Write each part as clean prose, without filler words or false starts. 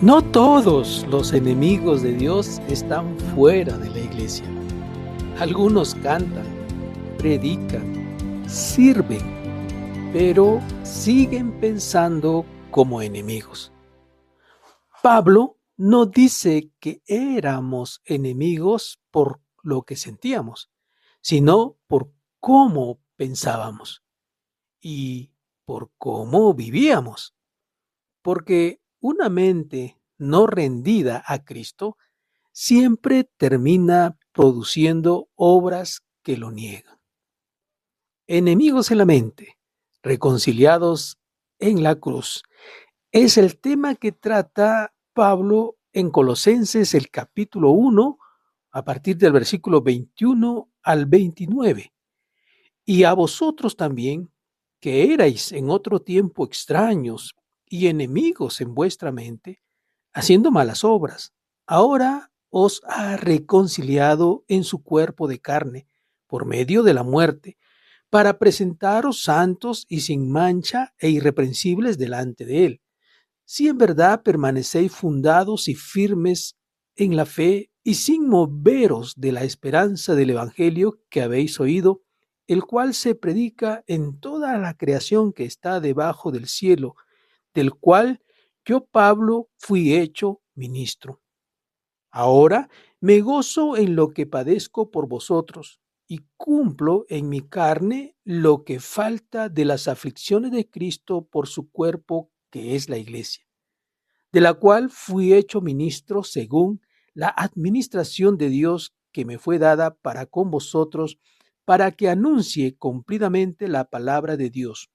No todos los enemigos de Dios están fuera de la iglesia. Algunos cantan, predican, sirven, pero siguen pensando como enemigos. Pablo no dice que éramos enemigos por lo que sentíamos, sino por cómo pensábamos y por cómo vivíamos. Porque una mente no rendida a Cristo siempre termina produciendo obras que lo niegan. Enemigos en la mente, reconciliados en la cruz, es el tema que trata Pablo en Colosenses el capítulo 1, a partir del versículo 21 al 29. Y a vosotros también, que erais en otro tiempo extraños y enemigos en vuestra mente, haciendo malas obras, ahora os ha reconciliado en su cuerpo de carne, por medio de la muerte, para presentaros santos y sin mancha e irreprensibles delante de él. Si en verdad permanecéis fundados y firmes en la fe y sin moveros de la esperanza del Evangelio que habéis oído, el cual se predica en toda la creación que está debajo del cielo, del cual yo, Pablo, fui hecho ministro. Ahora me gozo en lo que padezco por vosotros y cumplo en mi carne lo que falta de las aflicciones de Cristo por su cuerpo, que es la iglesia, de la cual fui hecho ministro según la administración de Dios que me fue dada para con vosotros, para que anuncie cumplidamente la palabra de Dios,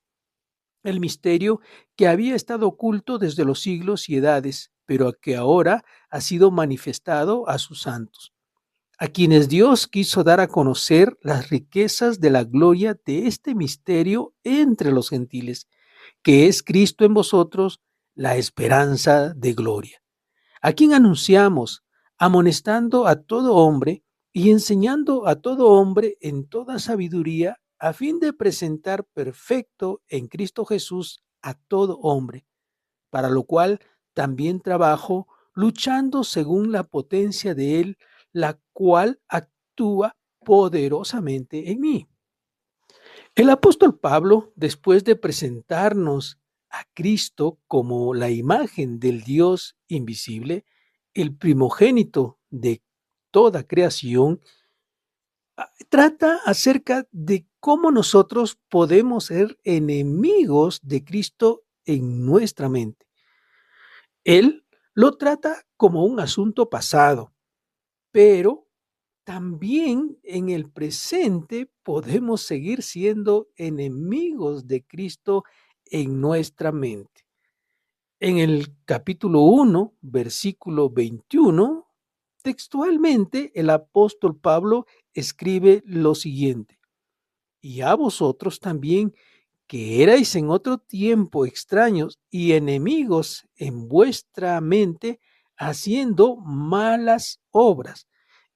el misterio que había estado oculto desde los siglos y edades, pero que ahora ha sido manifestado a sus santos, a quienes Dios quiso dar a conocer las riquezas de la gloria de este misterio entre los gentiles, que es Cristo en vosotros, la esperanza de gloria, a quien anunciamos, amonestando a todo hombre y enseñando a todo hombre en toda sabiduría, a fin de presentar perfecto en Cristo Jesús a todo hombre, para lo cual también trabajo, luchando según la potencia de Él, la cual actúa poderosamente en mí. El apóstol Pablo, después de presentarnos a Cristo como la imagen del Dios invisible, el primogénito de toda creación, trata acerca de cómo nosotros podemos ser enemigos de Cristo en nuestra mente. Él lo trata como un asunto pasado, pero también en el presente podemos seguir siendo enemigos de Cristo en nuestra mente. En el capítulo 1, versículo 21, textualmente el apóstol Pablo escribe lo siguiente: y a vosotros también, que erais en otro tiempo extraños y enemigos en vuestra mente, haciendo malas obras.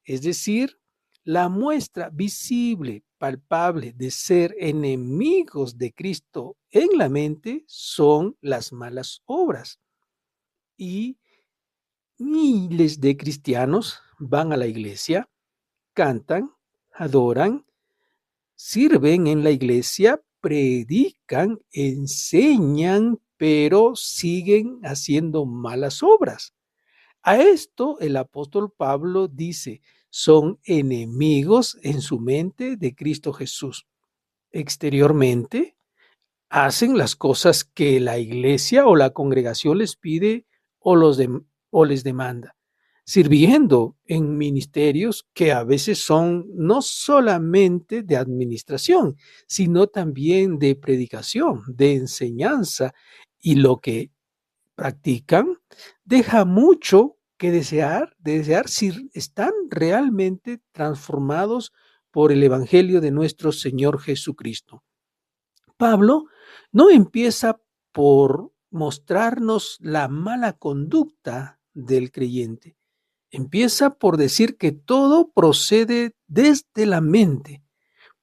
Es decir, la muestra visible, palpable de ser enemigos de Cristo en la mente son las malas obras. Y miles de cristianos van a la iglesia, cantan, adoran, sirven en la iglesia, predican, enseñan, pero siguen haciendo malas obras. A esto el apóstol Pablo dice: son enemigos en su mente de Cristo Jesús. Exteriormente hacen las cosas que la iglesia o la congregación les pide o, o les demanda, sirviendo en ministerios que a veces son no solamente de administración, sino también de predicación, de enseñanza, y lo que practican deja mucho que desear si están realmente transformados por el Evangelio de nuestro Señor Jesucristo. Pablo no empieza por mostrarnos la mala conducta del creyente. Empieza por decir que todo procede desde la mente,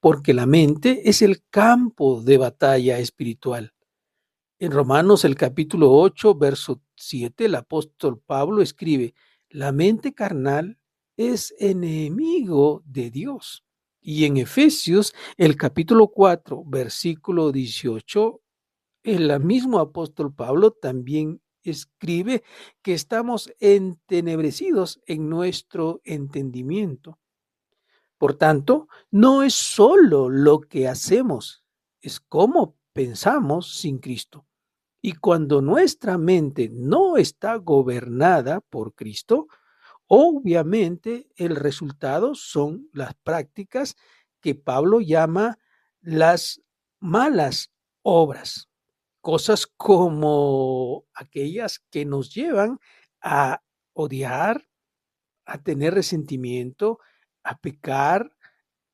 porque la mente es el campo de batalla espiritual. En Romanos el capítulo 8, verso 7, el apóstol Pablo escribe: la mente carnal es enemigo de Dios. Y en Efesios el capítulo 4, versículo 18, el mismo apóstol Pablo también escribe que estamos entenebrecidos en nuestro entendimiento. Por tanto, no es solo lo que hacemos, es cómo pensamos sin Cristo. Y cuando nuestra mente no está gobernada por Cristo, obviamente el resultado son las prácticas que Pablo llama las malas obras. Cosas como aquellas que nos llevan a odiar, a tener resentimiento, a pecar,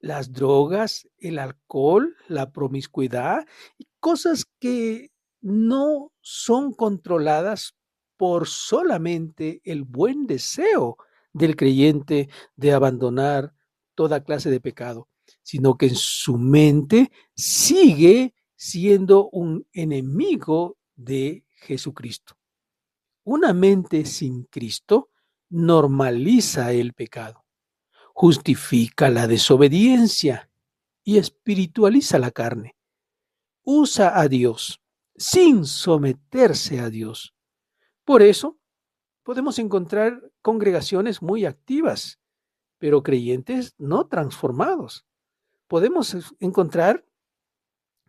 las drogas, el alcohol, la promiscuidad, y cosas que no son controladas por solamente el buen deseo del creyente de abandonar toda clase de pecado, sino que en su mente sigue siendo un enemigo de Jesucristo. Una mente sin Cristo normaliza el pecado, justifica la desobediencia y espiritualiza la carne. Usa a Dios sin someterse a Dios. Por eso podemos encontrar congregaciones muy activas, pero creyentes no transformados. Podemos encontrar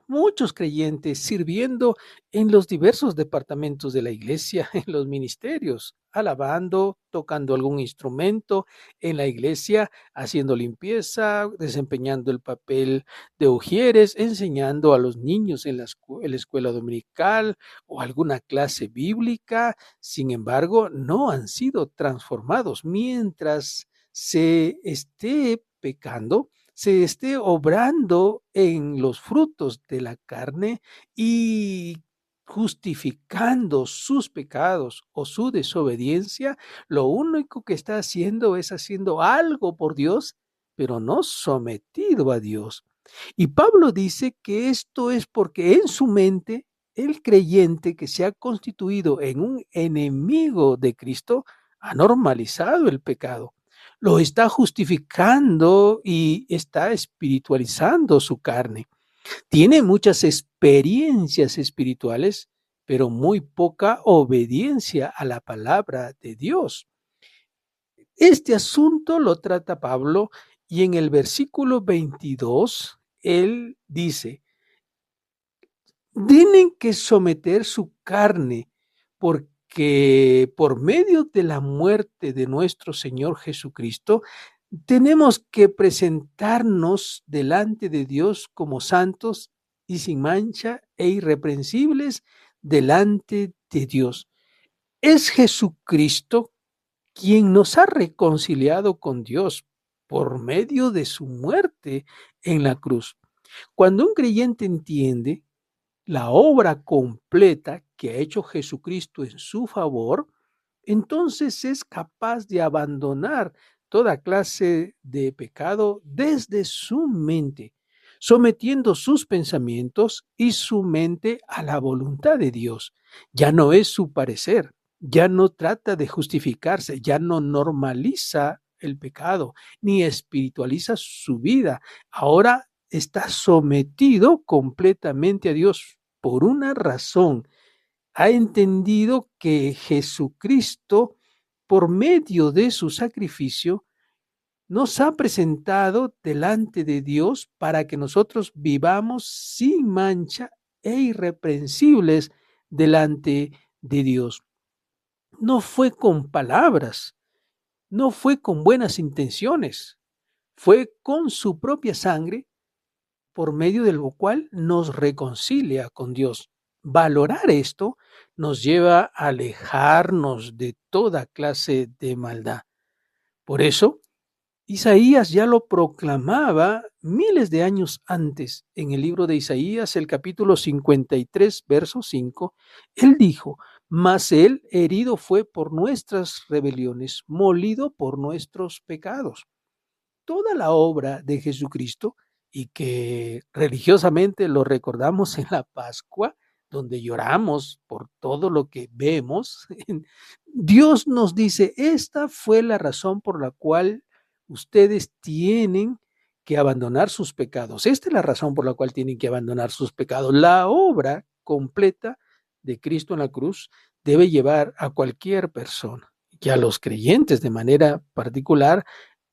muchos creyentes sirviendo en los diversos departamentos de la iglesia, en los ministerios, alabando, tocando algún instrumento en la iglesia, haciendo limpieza, desempeñando el papel de ujieres, enseñando a los niños en la escuela dominical o alguna clase bíblica. Sin embargo, no han sido transformados mientras se esté pecando, se esté obrando en los frutos de la carne y justificando sus pecados o su desobediencia, lo único que está haciendo es haciendo algo por Dios, pero no sometido a Dios. Y Pablo dice que esto es porque en su mente el creyente que se ha constituido en un enemigo de Cristo ha normalizado el pecado, lo está justificando y está espiritualizando su carne. Tiene muchas experiencias espirituales, pero muy poca obediencia a la palabra de Dios. Este asunto lo trata Pablo y en el versículo 22 él dice: tienen que someter su carne, porque por medio de la muerte de nuestro Señor Jesucristo, tenemos que presentarnos delante de Dios como santos y sin mancha e irreprensibles delante de Dios. Es Jesucristo quien nos ha reconciliado con Dios por medio de su muerte en la cruz. Cuando un creyente entiende la obra completa que ha hecho Jesucristo en su favor, entonces es capaz de abandonar toda clase de pecado desde su mente, sometiendo sus pensamientos y su mente a la voluntad de Dios. Ya no es su parecer, ya no trata de justificarse, ya no normaliza el pecado, ni espiritualiza su vida. Ahora está sometido completamente a Dios por una razón. Ha entendido que Jesucristo, por medio de su sacrificio, nos ha presentado delante de Dios para que nosotros vivamos sin mancha e irreprensibles delante de Dios. No fue con palabras, no fue con buenas intenciones, fue con su propia sangre, por medio de lo cual nos reconcilia con Dios. Valorar esto nos lleva a alejarnos de toda clase de maldad. Por eso, Isaías ya lo proclamaba miles de años antes. En el libro de Isaías, el capítulo 53, verso 5, él dijo: mas él herido fue por nuestras rebeliones, molido por nuestros pecados. Toda la obra de Jesucristo, y que religiosamente lo recordamos en la Pascua, donde lloramos por todo lo que vemos, Dios nos dice, esta fue la razón por la cual ustedes tienen que abandonar sus pecados. Esta es la razón por la cual tienen que abandonar sus pecados. La obra completa de Cristo en la cruz debe llevar a cualquier persona, y a los creyentes de manera particular,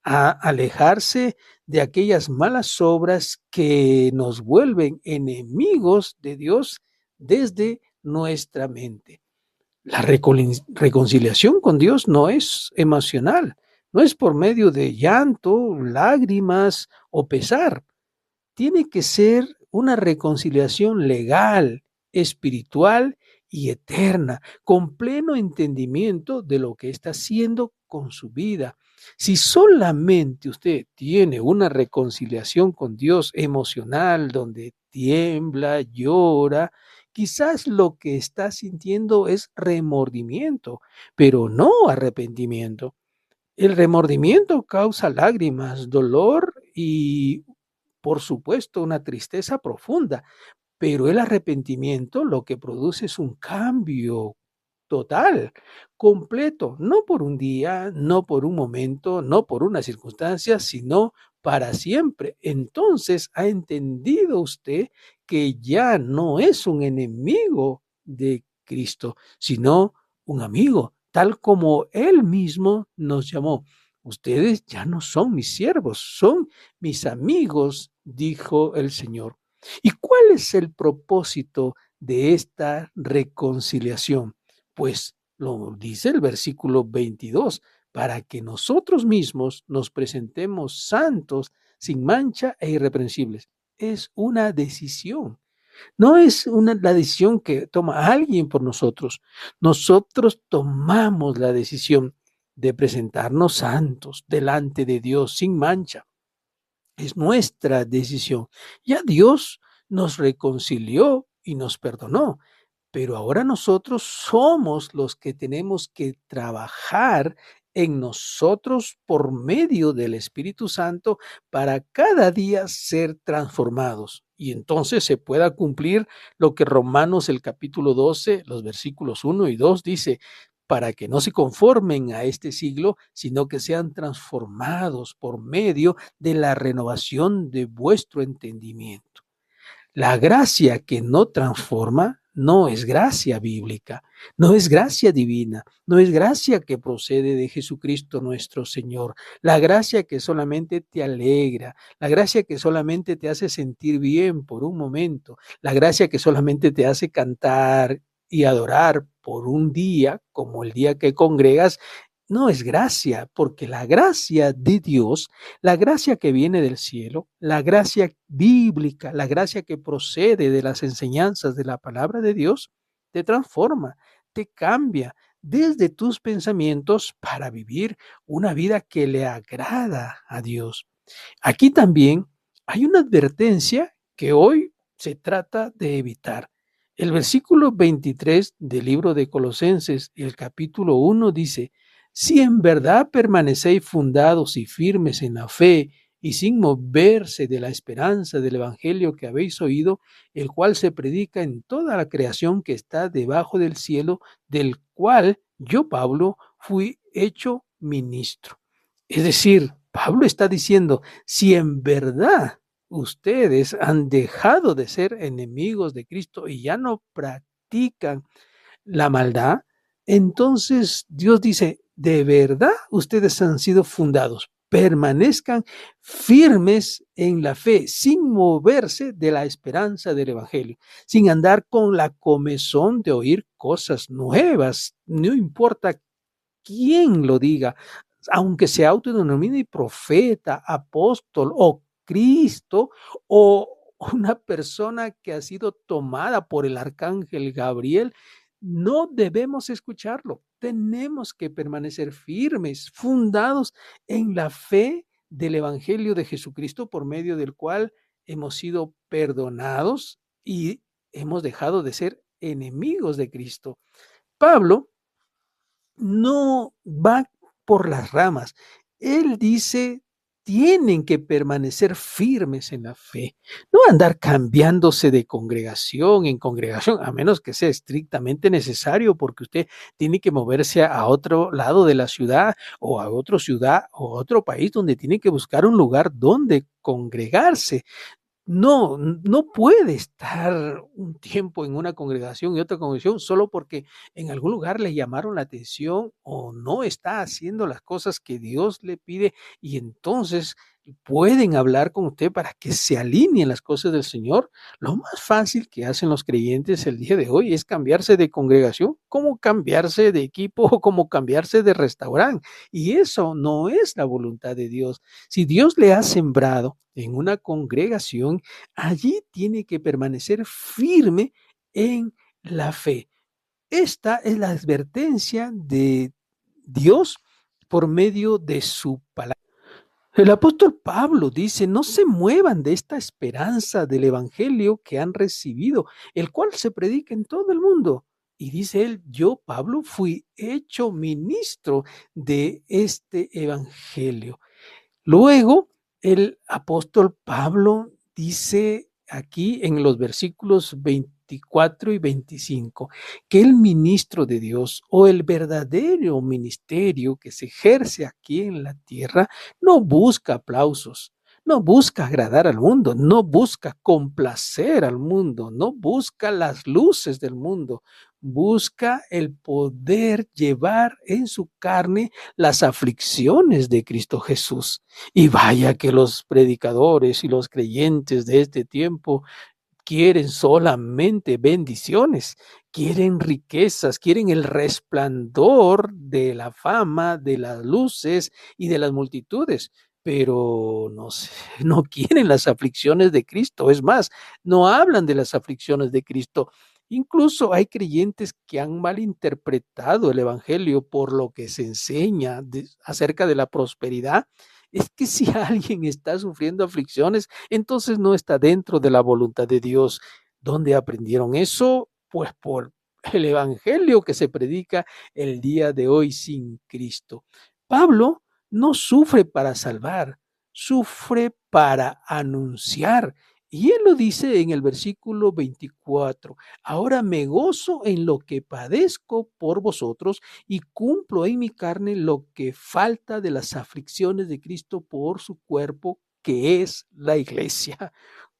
a alejarse de aquellas malas obras que nos vuelven enemigos de Dios desde nuestra mente. La reconciliación con Dios no es emocional, no es por medio de llanto, lágrimas o pesar. Tiene que ser una reconciliación legal, espiritual y eterna, con pleno entendimiento de lo que está haciendo con su vida. Si solamente usted tiene una reconciliación con Dios emocional, donde tiembla, llora, quizás lo que está sintiendo es remordimiento, pero no arrepentimiento. El remordimiento causa lágrimas, dolor y, por supuesto, una tristeza profunda, pero el arrepentimiento lo que produce es un cambio total, completo, no por un día, no por un momento, no por una circunstancia, sino para siempre. Entonces ha entendido usted que ya no es un enemigo de Cristo, sino un amigo, tal como Él mismo nos llamó. Ustedes ya no son mis siervos, son mis amigos, dijo el Señor. ¿Y cuál es el propósito de esta reconciliación? Pues lo dice el versículo 22, para que nosotros mismos nos presentemos santos, sin mancha e irreprensibles. Es una decisión. No es la decisión que toma alguien por nosotros. Nosotros tomamos la decisión de presentarnos santos delante de Dios, sin mancha. Es nuestra decisión. Ya Dios nos reconcilió y nos perdonó, pero ahora nosotros somos los que tenemos que trabajar en nosotros por medio del Espíritu Santo para cada día ser transformados. Y entonces se pueda cumplir lo que Romanos el capítulo 12, los versículos 1 y 2 dice, para que no se conformen a este siglo, sino que sean transformados por medio de la renovación de vuestro entendimiento. La gracia que no transforma no es gracia bíblica, no es gracia divina, no es gracia que procede de Jesucristo nuestro Señor. La gracia que solamente te alegra, la gracia que solamente te hace sentir bien por un momento, la gracia que solamente te hace cantar y adorar por un día, como el día que congregas, no es gracia, porque la gracia de Dios, la gracia que viene del cielo, la gracia bíblica, la gracia que procede de las enseñanzas de la palabra de Dios, te transforma, te cambia desde tus pensamientos para vivir una vida que le agrada a Dios. Aquí también hay una advertencia que hoy se trata de evitar. El versículo 23 del libro de Colosenses, el capítulo 1 dice, si en verdad permanecéis fundados y firmes en la fe y sin moverse de la esperanza del evangelio que habéis oído, el cual se predica en toda la creación que está debajo del cielo, del cual yo, Pablo, fui hecho ministro. Es decir, Pablo está diciendo, si en verdad ustedes han dejado de ser enemigos de Cristo y ya no practican la maldad, entonces Dios dice, de verdad ustedes han sido fundados, permanezcan firmes en la fe, sin moverse de la esperanza del evangelio, sin andar con la comezón de oír cosas nuevas, no importa quién lo diga, aunque se autodenomine profeta, apóstol o Cristo o una persona que ha sido tomada por el arcángel Gabriel, no debemos escucharlo. Tenemos que permanecer firmes, fundados en la fe del Evangelio de Jesucristo, por medio del cual hemos sido perdonados y hemos dejado de ser enemigos de Cristo. Pablo no va por las ramas. Él dice, tienen que permanecer firmes en la fe, no andar cambiándose de congregación en congregación, a menos que sea estrictamente necesario, porque usted tiene que moverse a otro lado de la ciudad o a otra ciudad o a otro país donde tiene que buscar un lugar donde congregarse. No puede estar un tiempo en una congregación y otra congregación solo porque en algún lugar le llamaron la atención o no está haciendo las cosas que Dios le pide, y entonces pueden hablar con usted para que se alineen las cosas del Señor. Lo más fácil que hacen los creyentes el día de hoy es cambiarse de congregación, como cambiarse de equipo o como cambiarse de restaurante. Y eso no es la voluntad de Dios. Si Dios le ha sembrado en una congregación, allí tiene que permanecer firme en la fe. Esta es la advertencia de Dios por medio de su palabra. El apóstol Pablo dice: no se muevan de esta esperanza del evangelio que han recibido, el cual se predica en todo el mundo. Y dice él: yo, Pablo, fui hecho ministro de este evangelio. Luego, el apóstol Pablo dice aquí en los versículos 24 y 25 que el ministro de Dios, o el verdadero ministerio que se ejerce aquí en la tierra, no busca aplausos, no busca agradar al mundo, no busca complacer al mundo, no busca las luces del mundo, busca el poder llevar en su carne las aflicciones de Cristo Jesús. Y vaya que los predicadores y los creyentes de este tiempo quieren solamente bendiciones, quieren riquezas, quieren el resplandor de la fama, de las luces y de las multitudes, pero no quieren las aflicciones de Cristo. Es más, no hablan de las aflicciones de Cristo. Incluso hay creyentes que han malinterpretado el evangelio por lo que se enseña acerca de la prosperidad. Es que si alguien está sufriendo aflicciones, entonces no está dentro de la voluntad de Dios. ¿Dónde aprendieron eso? Pues por el evangelio que se predica el día de hoy sin Cristo. Pablo no sufre para salvar, sufre para anunciar. Y él lo dice en el versículo 24: ahora me gozo en lo que padezco por vosotros y cumplo en mi carne lo que falta de las aflicciones de Cristo por su cuerpo, que es la iglesia.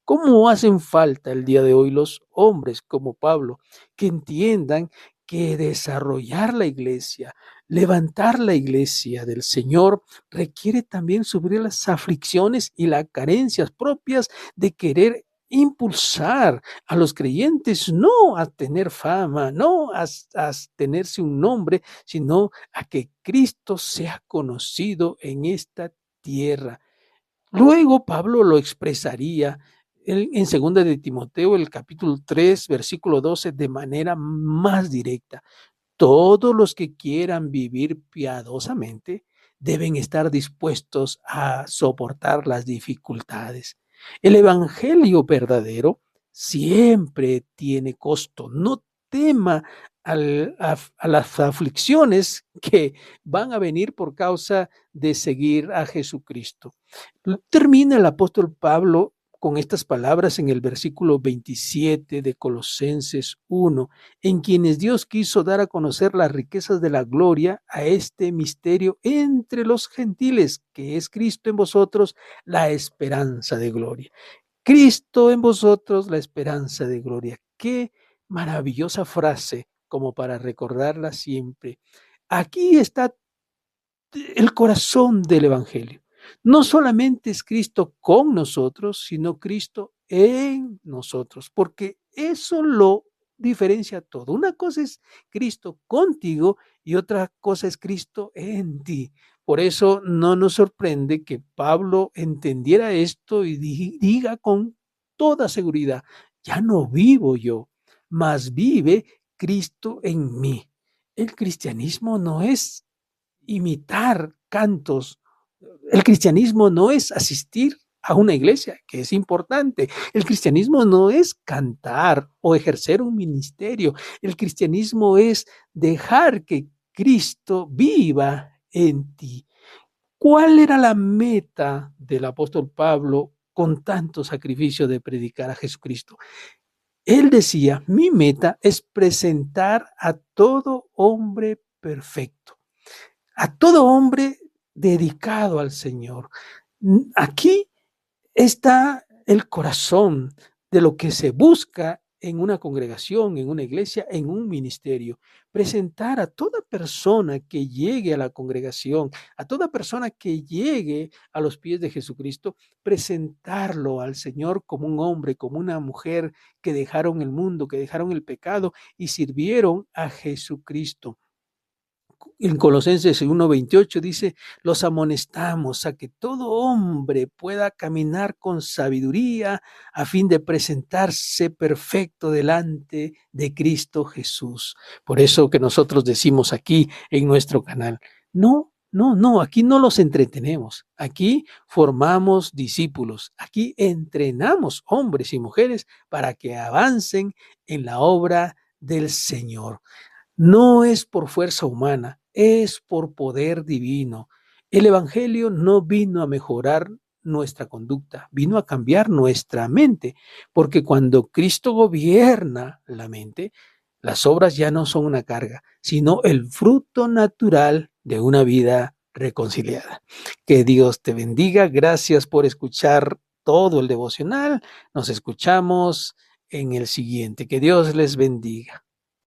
¿Cómo hacen falta el día de hoy los hombres como Pablo, que entiendan que desarrollar la iglesia, levantar la iglesia del Señor, requiere también sufrir las aflicciones y las carencias propias de querer impulsar a los creyentes no a tener fama, no a tenerse un nombre, sino a que Cristo sea conocido en esta tierra? Luego Pablo lo expresaría en 2 de Timoteo, el capítulo 3, versículo 12, de manera más directa. Todos los que quieran vivir piadosamente deben estar dispuestos a soportar las dificultades. El evangelio verdadero siempre tiene costo. No tema a las aflicciones que van a venir por causa de seguir a Jesucristo. Termina el apóstol Pablo con estas palabras en el versículo 27 de Colosenses 1, en quienes Dios quiso dar a conocer las riquezas de la gloria a este misterio entre los gentiles, que es Cristo en vosotros, la esperanza de gloria. Cristo en vosotros, la esperanza de gloria. Qué maravillosa frase como para recordarla siempre. Aquí está el corazón del evangelio. No solamente es Cristo con nosotros, sino Cristo en nosotros, porque eso lo diferencia todo. Una cosa es Cristo contigo y otra cosa es Cristo en ti. Por eso no nos sorprende que Pablo entendiera esto y diga con toda seguridad: ya no vivo yo, mas vive Cristo en mí. El cristianismo no es imitar cantos. El cristianismo no es asistir a una iglesia, que es importante. El cristianismo no es cantar o ejercer un ministerio. El cristianismo es dejar que Cristo viva en ti. ¿Cuál era la meta del apóstol Pablo con tanto sacrificio de predicar a Jesucristo? Él decía, mi meta es presentar a todo hombre perfecto, a todo hombre dedicado al Señor. Aquí está el corazón de lo que se busca en una congregación, en una iglesia, en un ministerio. Presentar a toda persona que llegue a la congregación, a toda persona que llegue a los pies de Jesucristo, presentarlo al Señor como un hombre, como una mujer que dejaron el mundo, que dejaron el pecado y sirvieron a Jesucristo. En Colosenses 1:28 dice, los amonestamos a que todo hombre pueda caminar con sabiduría a fin de presentarse perfecto delante de Cristo Jesús. Por eso que nosotros decimos aquí en nuestro canal, no, aquí no los entretenemos, aquí formamos discípulos, aquí entrenamos hombres y mujeres para que avancen en la obra del Señor. No es por fuerza humana, es por poder divino. El Evangelio no vino a mejorar nuestra conducta, vino a cambiar nuestra mente, porque cuando Cristo gobierna la mente, las obras ya no son una carga, sino el fruto natural de una vida reconciliada. Que Dios te bendiga. Gracias por escuchar todo el devocional. Nos escuchamos en el siguiente. Que Dios les bendiga.